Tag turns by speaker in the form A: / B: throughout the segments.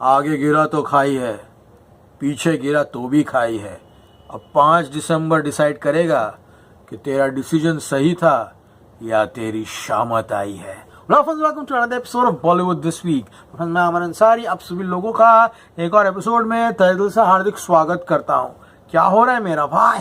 A: आगे गिरा तो खाई है, पीछे गिरा तो भी खाई है। अब 5 दिसंबर डिसाइड करेगा कि तेरा डिसीजन सही था या तेरी शामत आई है। Welcome to another episode of Bollywood this week. मैं अमन अंसारी आप सभी लोगों का एक और एपिसोड में तहे दिल से हार्दिक स्वागत करता हूँ। क्या हो रहा है मेरा भाई?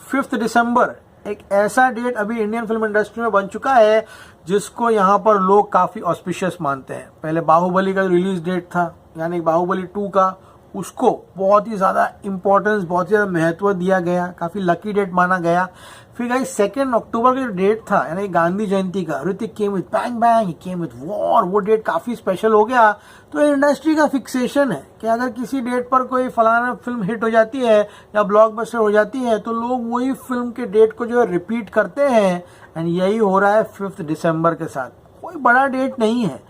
A: 5 दिसंबर एक ऐसा डेट अभी इंडियन फिल्म इंडस्ट्री में बन चुका है जिसको यहाँ पर लोग काफी ऑस्पिशियस मानते हैं। पहले बाहुबली का रिलीज डेट था, यानी बाहुबली 2 का, उसको बहुत ही ज्यादा इंपॉर्टेंस, बहुत ही ज्यादा महत्व दिया गया, काफी लकी डेट माना गया। फिर गाइस 2 अक्टूबर का जो डेट था, यानी गांधी जयंती का, Hrithik came with bang bang, he came with war, वो डेट काफी स्पेशल हो गया। तो इंडस्ट्री का फिक्सेशन है कि अगर किसी डेट पर कोई फलाना फिल्म हिट हो जाती है या ब्लॉकबस्टर हो जाती है तो लोग वही फिल्म के डेट को जो है रिपीट करते हैं। एंड यही हो रहा है 5 दिसंबर के साथ। कोई बड़ा डेट नहीं है,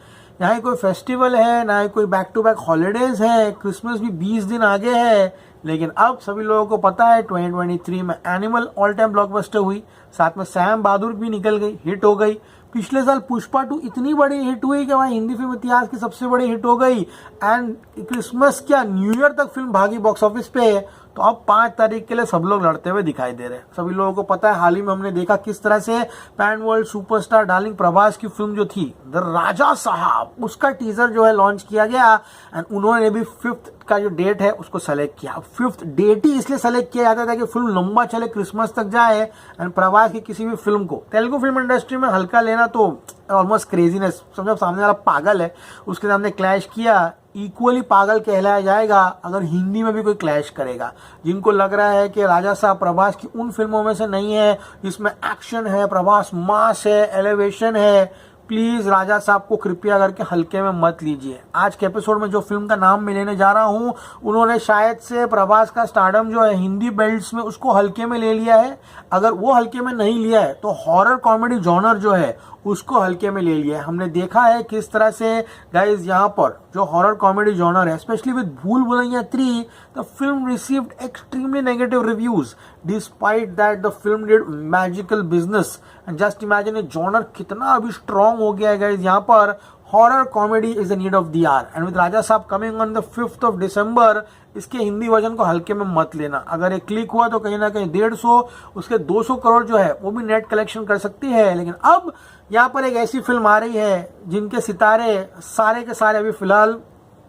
A: ना ही कोई फेस्टिवल है, ना ही कोई बैक टू बैक हॉलीडेज है, क्रिसमस भी 20 दिन आगे है। लेकिन अब सभी लोगों को पता है 2023 में एनिमल ऑल टाइम ब्लॉकबस्टर हुई, साथ में सैम बहादुर भी निकल गई, हिट हो गई। पिछले साल पुष्पा 2 इतनी बड़ी हिट हुई कि वहाँ हिंदी फिल्म इतिहास की सबसे बड़ी हिट हो गई। एंड क्रिसमस क्या न्यू ईयर तक फिल्म भागी बॉक्स ऑफिस पे। तो अब 5 तारीख के लिए सब लोग लड़ते हुए दिखाई दे रहे हैं। सभी लोगों को पता है, हाल ही में हमने देखा किस तरह से pan world superstar darling Prabhas की फिल्म जो थी द राजा साहब, उसका टीजर जो है लॉन्च किया गया। एंड उन्होंने भी 5th का जो डेट है उसको सेलेक्ट किया। 5th डेट ही इसलिए सेलेक्ट किया जाता था कि फिल्म लंबा चले, क्रिसमस तक जाए। एंड प्रभास की किसी भी फिल्म को तेलुगु फिल्म इंडस्ट्री में हल्का लेना तो ऑलमोस्ट क्रेजीनेस, समझो सामने वाला पागल है, उसके सामने क्लैश किया, इक्वली पागल कहलाया जाएगा अगर हिंदी में भी कोई क्लैश करेगा। जिनको लग रहा है कि राजा साहब प्रभास की उन फिल्मों में से नहीं है जिसमें एक्शन है, प्रभास मास है, एलिवेशन है, प्लीज राजा साहब को कृपया करके हल्के में मत लीजिए। आज के एपिसोड में जो फिल्म का नाम मैं लेने जा रहा हूं, उन्होंने शायद से प्रभास का स्टारडम जो है हिंदी बेल्ट्स में उसको हल्के में ले लिया है। अगर वो हल्के में नहीं लिया है तो हॉरर कॉमेडी जॉनर जो है उसको हल्के में ले लिया है। हमने देखा है किस तरह से गाइज यहाँ पर जो हॉरर कॉमेडी जॉनर है, specially with Bhool Bhulaiyaa 3, the film received extremely negative reviews. Despite that the film did magical business. And just imagine ये जॉनर कितना अभी स्ट्रॉन्ग हो गया है गाइज। यहाँ पर horror comedy is the need of the hour. And with Raja Saab coming on the 5th दिसंबर, इसके Hindi version को हल्के में मत लेना। अगर ये क्लिक हुआ तो कहीं ना कहीं 150, उसके 200 करोड़ जो है वो भी नेट कलेक्शन कर सकती है। लेकिन अब यहाँ पर एक ऐसी फिल्म आ रही है जिनके सितारे सारे के सारे अभी फिलहाल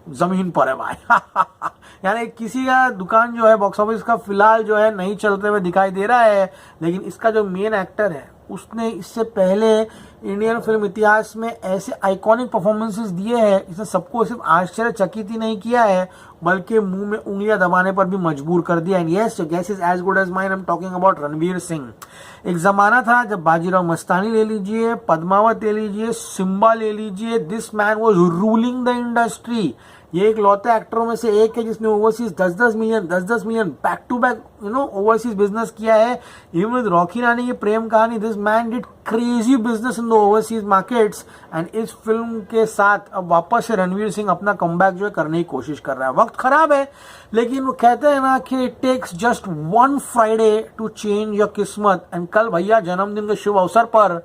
A: जमीन पर है भाई। यानी किसी का दुकान जो है बॉक्स ऑफिस का फिलहाल जो है नहीं चलते हुए दिखाई दे रहा है। लेकिन इसका जो मेन एक्टर है उसने इससे पहले इंडियन फिल्म इतिहास में ऐसे आइकॉनिक परफॉर्मेंसेस दिए हैं, इसने सबको सिर्फ आश्चर्यचकित ही नहीं किया है बल्कि मुंह में उंगलियां दबाने पर भी मजबूर कर दिया। And yes, your guess is as good as mine. I am talking about Ranveer Singh. एक जमाना था जब बाजीराव मस्तानी ले लीजिए, पद्मावत ले लीजिए, सिम्बा ले लीजिए, this man was ruling the industry. ये एक लौते एक्टरों में से एक है जिसने overseas 10-10 million back to back overseas business किया है। Even with Rocky Rani ki Prem Kahani, this man did crazy business in the overseas markets. And इस फिल्म के साथ अब वापस से रणवीर सिंह अपना कमबैक जो है करने की कोशिश कर रहा है। वक्त खराब है, लेकिन वो कहते हैं ना कि it takes just 1 Friday to change your किस्मत। एंड कल भैया जन्मदिन के शुभ अवसर पर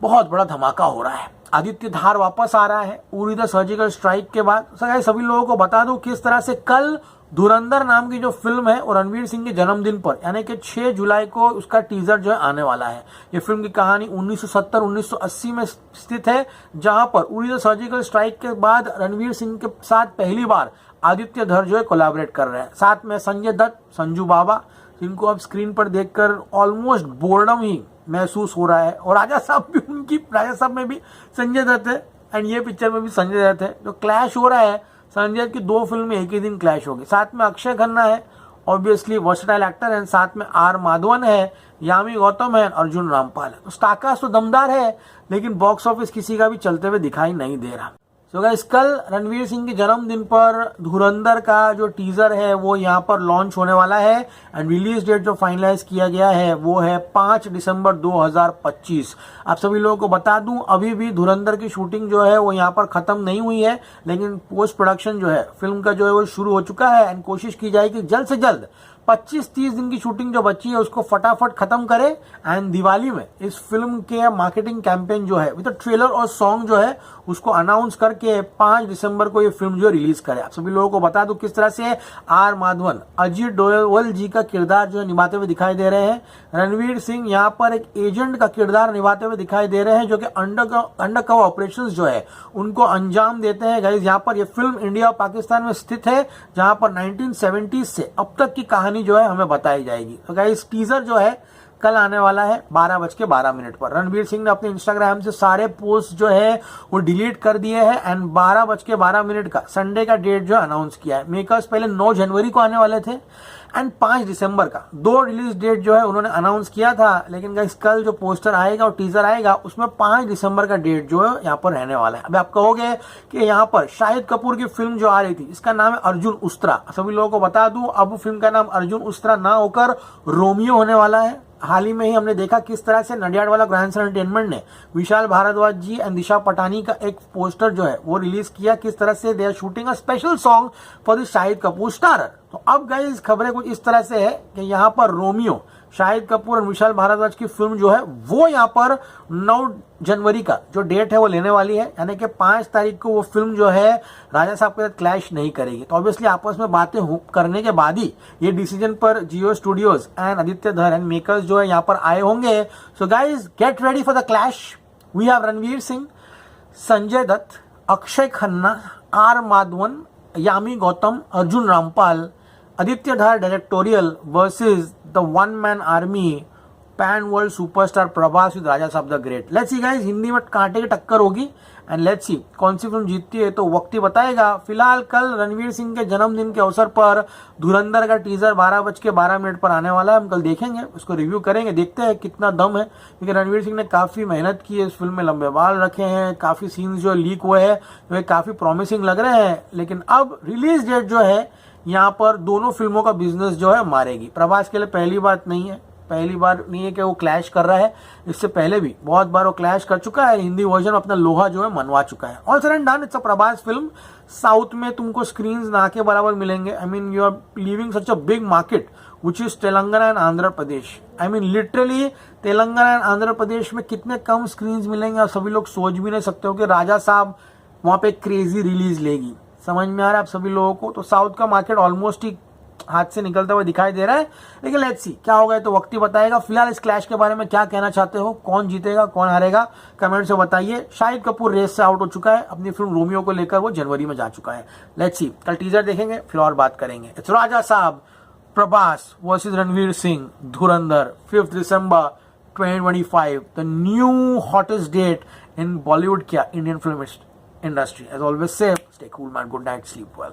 A: बहुत बड़ा धमाका हो रहा है। आदित्य धार वापस आ रहा है उरी द सर्जिकल स्ट्राइक के बाद। सभी लोगों को बता दूं किस तरह से कल धुरंधर नाम की जो फिल्म है और रणवीर सिंह के जन्मदिन पर, यानी कि 6 जुलाई को उसका टीजर जो है आने वाला है। ये फिल्म की कहानी 1970-1980 में स्थित है, जहां पर उरी द सर्जिकल स्ट्राइक के बाद रणवीर सिंह के साथ पहली बार आदित्य धर जो है कोलैबोरेट कर रहे हैं। साथ में संजय दत्त, संजू बाबा, जिनको अब स्क्रीन पर देखकर ऑलमोस्ट बोर्डम ही महसूस हो रहा है। और राजा साहब भी उनकी, राजा साहब में भी संजय दत्त है एंड ये पिक्चर में भी संजय दत्त है। जो क्लैश हो रहा है, संजय की 2 फिल्में एक ही दिन क्लैश होगी। साथ में अक्षय खन्ना है, ऑब्वियसली वर्सटाइल एक्टर है, साथ में आर माधवन है, यामी गौतम है, अर्जुन रामपाल है। तो स्टारकास्ट तो दमदार है, लेकिन बॉक्स ऑफिस किसी का भी चलते हुए दिखाई नहीं दे रहा। तो गाइस, कल रणवीर सिंह के जन्मदिन पर धुरंधर का जो टीजर है वो यहाँ पर लॉन्च होने वाला है। एंड रिलीज डेट जो फाइनलाइज किया गया है वो है 5 दिसंबर 2025। आप सभी लोगों को बता दूं, अभी भी धुरंधर की शूटिंग जो है वो यहाँ पर खत्म नहीं हुई है, लेकिन पोस्ट प्रोडक्शन जो है फिल्म का जो है वो शुरू हो चुका है। एंड कोशिश की जाएगी जल्द से जल्द 25-30 दिन की शूटिंग जो बची है उसको फटाफट खत्म करे एंड दिवाली में इस फिल्म के मार्केटिंग कैंपेन जो है विद ट्रेलर और सॉन्ग जो है उसको अनाउंस करके 5 दिसंबर को ये फिल्म जो रिलीज करे। आप सभी लोगों को बता दूं किस तरह से आर माधवन अजीत डोवल जी का किरदार जो है निभाते हुए दिखाई दे रहे हैं। रणवीर सिंह यहाँ पर एक एजेंट का किरदार निभाते हुए दिखाई दे रहे हैं जो कि अंडरकवर ऑपरेशंस जो है उनको अंजाम देते हैं। गाइस यहाँ पर ये फिल्म इंडिया और पाकिस्तान में स्थित है जहां पर 1970s से अब तक की कहानी जो है हमें बताई जाएगी। तो गाइस टीजर जो है कल आने वाला है 12:12 पर। रणवीर सिंह ने अपने इंस्टाग्राम से सारे पोस्ट जो है वो डिलीट कर दिए हैं एंड 12:12 का संडे का डेट जो अनाउंस किया है। मेकर्स पहले 9 जनवरी को आने वाले थे एंड 5 दिसंबर का 2 रिलीज डेट जो है उन्होंने अनाउंस किया था, लेकिन गाइस कल जो पोस्टर आएगा और टीजर आएगा उसमें 5 दिसंबर का डेट जो है यहाँ पर रहने वाला है। अभी आप कहोगे कि यहाँ पर शाहिद कपूर की फिल्म जो आ रही थी इसका नाम है अर्जुन उस्त्रा। सभी लोगों को बता दूं अब फिल्म का नाम अर्जुन उस्त्रा ना होकर रोमियो होने वाला है। हाल ही में ही हमने देखा किस तरह से नडियाडवाला ग्रैंड एंटरटेनमेंट ने विशाल भारद्वाज जी एंड दिशा पटानी का एक पोस्टर जो है वो रिलीज किया, किस तरह से they are shooting a special song for the Shahid Kapoor starrer. तो अब गाइस खबरें कुछ इस तरह से है कि यहाँ पर रोमियो शाहिद कपूर और विशाल भारद्वाज की फिल्म जो है वो यहाँ पर 9 जनवरी का जो डेट है वो लेने वाली है, यानी कि 5 तारीख को वो फिल्म जो है राजा साहब के साथ क्लैश नहीं करेगी। तो ऑब्वियसली आपस में बातें करने के बाद ही ये डिसीजन पर जियो स्टूडियोज एंड आदित्य धर एंड मेकर्स जो है यहाँ पर आए होंगे। So guys get ready for the clash. We have Ranveer Singh, Sanjay Dutt, Akshaye Khanna, R Madhavan, Yami Gautam, Arjun Rampal, Aditya Dhar directorial versus the one man army pan world superstar Prabhas with Raja Saab the great. Let's see guys, Hindi में कांटे की टक्कर होगी एंड लेट्स सी कौन सी फिल्म जीतती है तो वक्त ही बताएगा। फिलहाल कल रणवीर सिंह के जन्मदिन के अवसर पर धुरंधर का टीजर 12:12 पर आने वाला है। हम कल देखेंगे, उसको रिव्यू करेंगे, देखते हैं कितना दम है, क्योंकि रणवीर सिंह ने काफी मेहनत की है इस फिल्म में, लंबे बाल रखे हैं, काफी सीन्स जो लीक हुए हैं वे काफी प्रॉमिसिंग लग रहे हैं। लेकिन अब रिलीज डेट जो है यहाँ पर दोनों फिल्मों का बिजनेस जो है मारेगी। प्रभास के लिए पहली बात नहीं है, पहली बार नहीं है कि वो क्लैश कर रहा है, इससे पहले भी बहुत बार वो क्लैश कर चुका है। हिंदी वर्जन अपना लोहा जो है मनवा चुका है। All said and done, it's a Prabhas film. South में तुमको स्क्रीन्स ना के बराबर मिलेंगे। I mean you are leaving such a big market which is Telangana and Andhra Pradesh. I mean literally Telangana and Andhra Pradesh में कितने कम स्क्रीन्स मिलेंगे आप सभी लोग सोच भी नहीं सकते हो कि राजा साहब वहां पे क्रेजी रिलीज लेगी। समझ में आ रहा है आप सभी लोगों को? तो साउथ का मार्केट ऑलमोस्ट ही हाथ से निकलता हुआ दिखाई दे रहा है, लेकिन लेट्स सी क्या होगा तो वक्त ही बताएगा। फिलहाल इस क्लैश के बारे में क्या कहना चाहते हो, कौन जीतेगा कौन हारेगा, कमेंट से बताइए। शाहिद कपूर रेस से आउट हो चुका है, अपनी फिल्म रोमियो को लेकर वो जनवरी में जा चुका है। लेट्स सी, कल टीजर देखेंगे फिर और बात करेंगे। इट्स राजा साहब Prabhas versus Ranveer Singh Dhurandhar 5 December 2025, the new hottest date इन बॉलीवुड क्या Indian film industry. As always say, stay cool man, good night, sleep well.